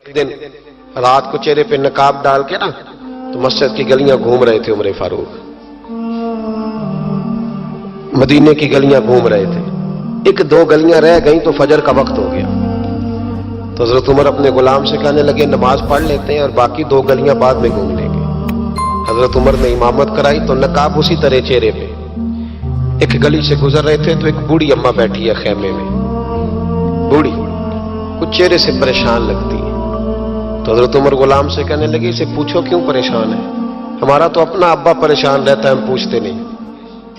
दिन रात को चेहरे पे नकाब डाल के ना तो मस्जिद की गलियां घूम रहे थे उमर फारूक, मदीने की गलियां घूम रहे थे। एक दो गलियां रह गई तो फजर का वक्त हो गया, तो हजरत उमर अपने गुलाम से कहने लगे नमाज पढ़ लेते हैं और बाकी दो गलियां बाद में घूम लेंगे। हजरत उमर ने इमामत कराई तो नकाब उसी तरह चेहरे पे। एक गली से गुजर रहे थे तो एक बूढ़ी अम्मा बैठी है खेमे में, बूढ़ी कुछ चेहरे से परेशान लगती है। तो हजरत उमर गुलाम से कहने लगे इसे पूछो क्यों परेशान है, हमारा तो अपना अब्बा परेशान रहता है, हम पूछते नहीं,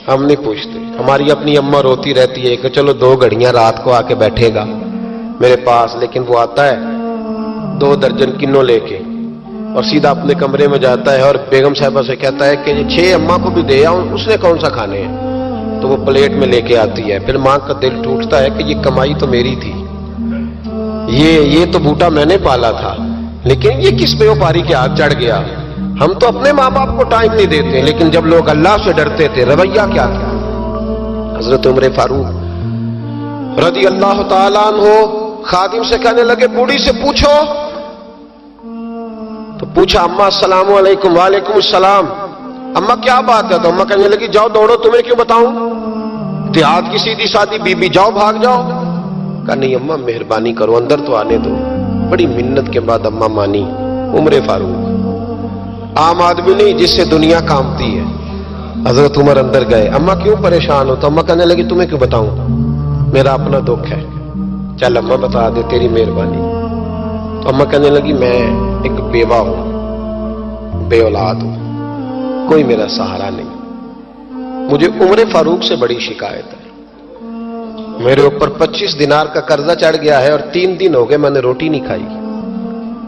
हम नहीं पूछते। हमारी अपनी अम्मा रोती रहती है कि चलो 2 घड़ियां रात को आके बैठेगा मेरे पास, लेकिन वो आता है 2 दर्जन किन्नों लेके और सीधा अपने कमरे में जाता है और बेगम साहिबा से कहता है कि 6 अम्मा को भी दे आऊं, उसने कौन सा खाने हैं, तो वो प्लेट में लेके आती है। फिर मां का दिल टूटता है कि ये कमाई तो मेरी थी, ये तो बूटा मैंने पाला था, लेकिन ये किस बेवफारी के हाथ चढ़ गया। हम तो अपने माँ बाप को टाइम नहीं देते, लेकिन जब लोग अल्लाह से डरते थे रवैया क्या था। हजरत उमर फारूक रज़ी अल्लाह ताला अन्हु खादिम से कहने लगे बूढ़ी से पूछो। तो पूछा अम्मा अस्सलाम वालेकुम। वालेकुम अस्सलाम। अम्मा क्या बात है? तो अम्मा कहने लगी जाओ दौड़ो, तुम्हें क्यों बताऊं, देहात की सीधी सादी बीबी, जाओ भाग जाओ। कहा नहीं अम्मा मेहरबानी करो, अंदर तो आने दो। बड़ी मिन्नत के बाद अम्मा मानी। उमर फारूक आम आदमी नहीं जिससे दुनिया कामती है। हजरत उमर अंदर गए, अम्मा क्यों परेशान हो? तो अम्मा कहने लगी तुम्हें क्यों बताऊं, मेरा अपना दुख है। चल अम्मा बता दे, तेरी मेहरबानी। तो अम्मा कहने लगी मैं एक बेवा हूं, बे औलाद हूं, कोई मेरा सहारा नहीं, मुझे उमर फारूक से बड़ी शिकायत है। मेरे ऊपर 25 दिनार का कर्जा चढ़ गया है और 3 दिन हो गए मैंने रोटी नहीं खाई,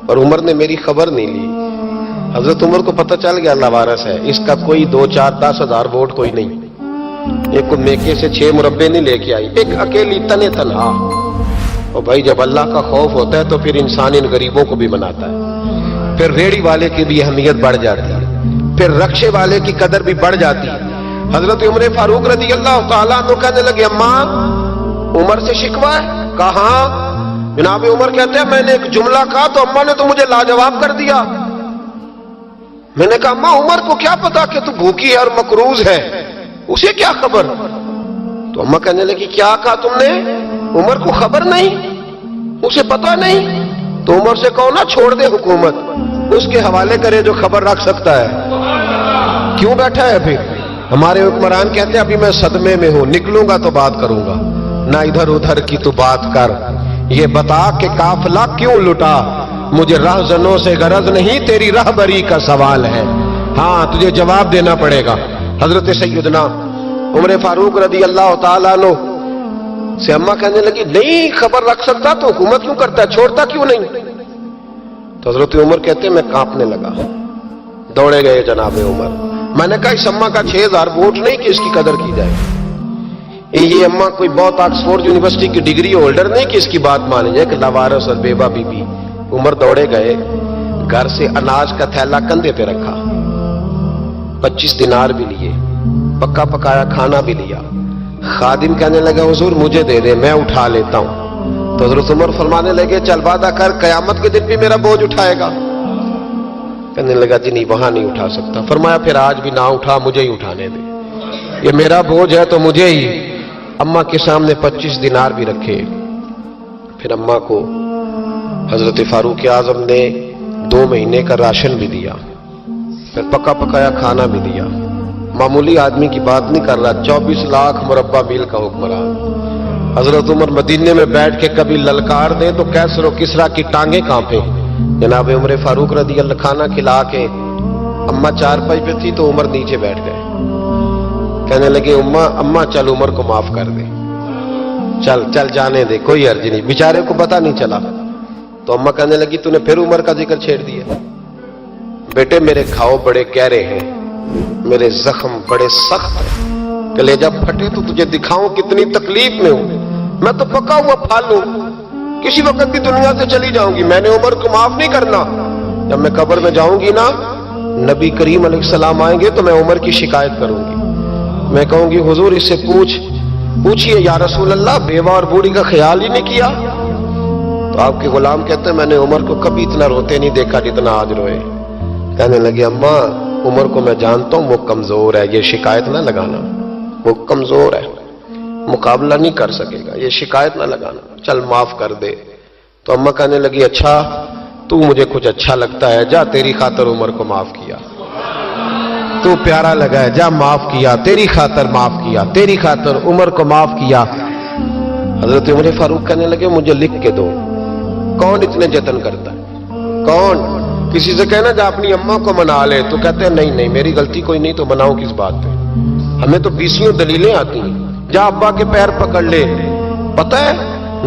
और उमर ने मेरी खबर नहीं ली। हजरत उमर को पता चल गया लावारस है, इसका कोई 2, 4, 10 हजार वोट कोई नहीं। एक को मेके से 6 मुरब्बे नहीं लेके आई, एक अकेली तने तनहा। और भाई जब अल्लाह का खौफ होता है तो फिर इंसान इन गरीबों को भी मनाता है। फिर रेड़ी वाले की भी अहमियत बढ़ जाती है, फिर रक्षे वाले की कदर भी बढ़ जाती है। हजरत उमर फारूक रज़ी अल्लाह ताला अन्हु कहने लगे अम्मा उमर से शिकवा है? कहा जनाब उमर कहते हैं मैंने एक जुमला कहा तो अम्मा ने तो मुझे लाजवाब कर दिया। मैंने कहा अम्मा उमर को क्या पता कि तू भूखी है और मकरूज है, उसे क्या खबर? तो अम्मा कहने लगी क्या कहा तुमने, उमर को खबर नहीं, उसे पता नहीं? तो उमर से कहो ना छोड़ दे हुकूमत, उसके हवाले करे जो खबर रख सकता है। क्यों बैठा है फिर? हमारे हुक्मरान कहते हैं अभी मैं सदमे में हूं, निकलूंगा तो बात करूंगा, ना इधर उधर की तू बात कर, ये बता कि काफिला क्यों लुटा, मुझे राहजनों से गरज नहीं, तेरी राहबरी का सवाल है, हाँ तुझे जवाब देना पड़ेगा। हजरत सैयदना उमर फारूक रज़ी अल्लाह ताला अन्हु से अम्मा कहने लगी नहीं खबर रख सकता तो हुकूमत क्यों करता है, छोड़ता क्यों नहीं? तो हजरत उमर कहते मैं कांपने लगा, दौड़े गए जनाब उमर। मैंने कहा इस अम्मा का 6000 वोट नहीं कि इसकी कदर की जाए, ये अम्मा कोई बहुत ऑक्सफोर्ड यूनिवर्सिटी की डिग्री होल्डर नहीं कि इसकी बात मानी जाए, कि लावारस और बेवा बीबी। उमर दौड़े गए, घर से अनाज का थैला कंधे पे रखा, 25 दिनार भी लिए, पक्का पकाया खाना भी लिया। खादिम कहने लगा हुजूर मुझे दे दे, मैं उठा लेता हूं। तो हजरत उमर फरमाने लगे चल वादा कर कयामत के दिन भी मेरा बोझ उठाएगा। कहने लगा जी नहीं वहां नहीं उठा सकता। फरमाया फिर आज भी ना उठा, मुझे ही उठाने दे, ये मेरा बोझ है तो मुझे ही। अम्मा के सामने 25 दिनार भी रखे। फिर अम्मा को हजरत फारूक आजम ने 2 महीने का राशन भी दिया, फिर पका पकाया खाना भी दिया। मामूली आदमी की बात नहीं कर रहा, 24 लाख मुरब्बा मील का हुक्मरान। हजरत उमर मदीने में बैठ के कभी ललकार दे तो कैसर और किसरा की टांगे कांपे। जनाब उमर फारूक रज़ी अल्लाह खाना खिला के अम्मा चारपाई पे थी तो उमर नीचे बैठ गए, कहने लगे अम्मा चल उमर को माफ कर दे, चल चल जाने दे, कोई अर्ज नहीं, बेचारे को पता नहीं चला। तो अम्मा कहने लगी तूने फिर उमर का जिक्र छेड़ दिया। बेटे मेरे घाव बड़े गहरे हैं, मेरे जख्म बड़े सख्त हैं, कलेजा फटे तो तुझे दिखाऊं कितनी तकलीफ में हूं। मैं तो पका हुआ फाल हूं, किसी वक्त भी दुनिया से चली जाऊंगी, मैंने उमर को माफ नहीं करना। जब मैं कब्र में जाऊंगी ना, नबी करीम अलैहिस्सलाम आएंगे तो मैं उमर की शिकायत करूंगी, मैं कहूंगी हुजूर इससे पूछिए या रसूल अल्लाह बेवा और बूढ़ी का ख्याल ही नहीं किया। تو آپ کے غلام کہتے ہیں میں نے عمر کو کبھی اتنا روتے نہیں دیکھا جتنا آج روئے. کہنے لگے اماں عمر کو میں جانتا ہوں وہ کمزور ہے، یہ شکایت نہ لگانا، وہ کمزور ہے، مقابلہ نہیں کر سکے گا، یہ شکایت نہ لگانا، چل معاف کر دے. تو اماں کہنے لگی اچھا تو مجھے کچھ اچھا لگتا ہے، جا تیری خاطر عمر کو معاف کیا، تو پیارا لگا ہے، جا معاف کیا، تیری خاطر معاف کیا، تیری خاطر عمر کو معاف کیا. حضرت عمر فاروق کہنے لگے مجھے لکھ کے دو. کون اتنے جتن کرتا ہے؟ کون؟ کسی سے کہنا جا اپنی اماں کو منا لے، تو کہتے ہیں نہیں نہیں میری غلطی کوئی نہیں، تو مناؤ کس بات پہ؟ ہمیں تو بیسیوں دلیلیں آتی ہیں. جا ابا کے پیر پکڑ لے. پتہ ہے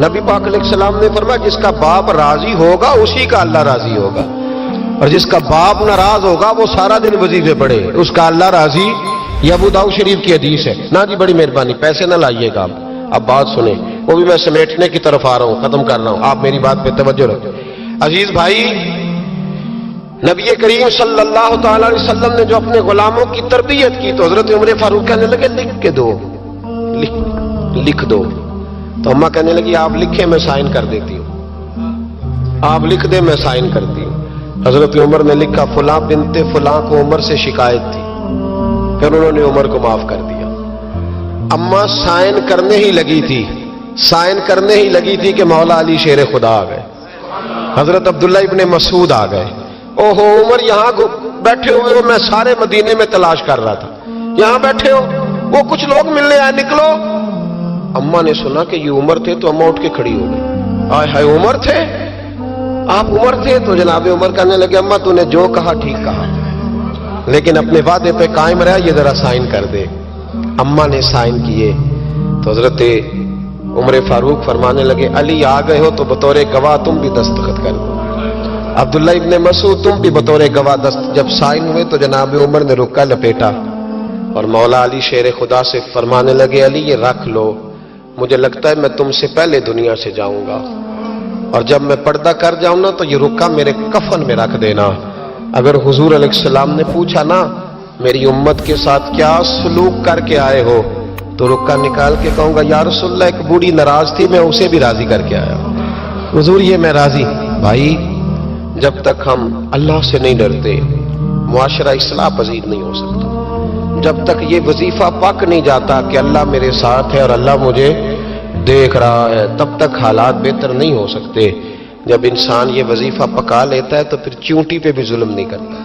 نبی پاک علیہ السلام نے فرمایا جس کا باپ راضی ہوگا اسی کا اللہ راضی ہوگا، اور جس کا باپ ناراض ہوگا وہ سارا دن وظیفے پڑھے، اس کا اللہ راضی. یہ ابو داؤد شریف کی حدیث ہے. نا جی بڑی مہربانی، پیسے نہ لائیے گا. اب بات سنیں، وہ بھی میں سمیٹنے کی طرف آ رہا ہوں، ختم کر رہا ہوں، آپ میری بات پہ توجہ رکھیں. عزیز بھائی، نبی کریم صلی اللہ تعالی علیہ وسلم نے جو اپنے غلاموں کی تربیت کی تو حضرت عمر فاروق کہنے لگے لکھ کے دو، لکھ دو. تو اماں کہنے لگی آپ لکھیں میں سائن کر دیتی ہوں، آپ لکھ دیں میں سائن کرتی ہوں. حضرت عمر نے لکھا فلاں بنت فلاں کو عمر سے شکایت تھی، پھر انہوں نے عمر کو معاف کر دیا. اماں سائن کرنے ہی لگی تھی، سائن کرنے ہی لگی تھی کہ مولا علی شیر خدا آ گئے، حضرت عبداللہ ابن مسعود آ گئے. اوہو عمر یہاں بیٹھے ہوئے ہو، میں سارے مدینے میں تلاش کر رہا تھا، یہاں بیٹھے ہو، وہ کچھ لوگ ملنے آئے، نکلو. اماں نے سنا کہ یہ عمر تھے تو اماں اٹھ کے کھڑی ہو گئی. آئے ہائے عمر تھے، آپ عمر تھے؟ تو جناب عمر کہنے لگے اماں تو نے جو کہا ٹھیک کہا، لیکن اپنے وعدے پہ قائم رہا، یہ ذرا سائن کر دے. اماں نے سائن کیے تو حضرت عمر فاروق فرمانے لگے علی آ گئے ہو تو بطور گواہ تم بھی دستخط کر دو، عبداللہ ابن مسعود تم بھی بطور گواہ جب سائن ہوئے تو جناب عمر نے رکا لپیٹا اور مولا علی شیر خدا سے فرمانے لگے علی یہ رکھ لو، مجھے لگتا ہے میں تم سے پہلے دنیا سے جاؤں گا، اور جب میں پردہ کر جاؤں نا تو یہ رکا میرے کفن میں رکھ دینا. اگر حضور علیہ السلام نے پوچھا نا میری امت کے ساتھ کیا سلوک کر کے آئے ہو تو رکا نکال کے کہوں گا یا رسول اللہ ایک بوڑھی ناراض تھی میں اسے بھی راضی کر کے آیا حضور یہ میں راضی. بھائی جب تک ہم اللہ سے نہیں ڈرتے معاشرہ اصلاح پذیر نہیں ہو سکتا. جب تک یہ وظیفہ پک نہیں جاتا کہ اللہ میرے ساتھ ہے اور اللہ مجھے دیکھ رہا ہے تب تک حالات بہتر نہیں ہو سکتے. جب انسان یہ وظیفہ پکا لیتا ہے تو پھر چونٹی پہ بھی ظلم نہیں کرتا.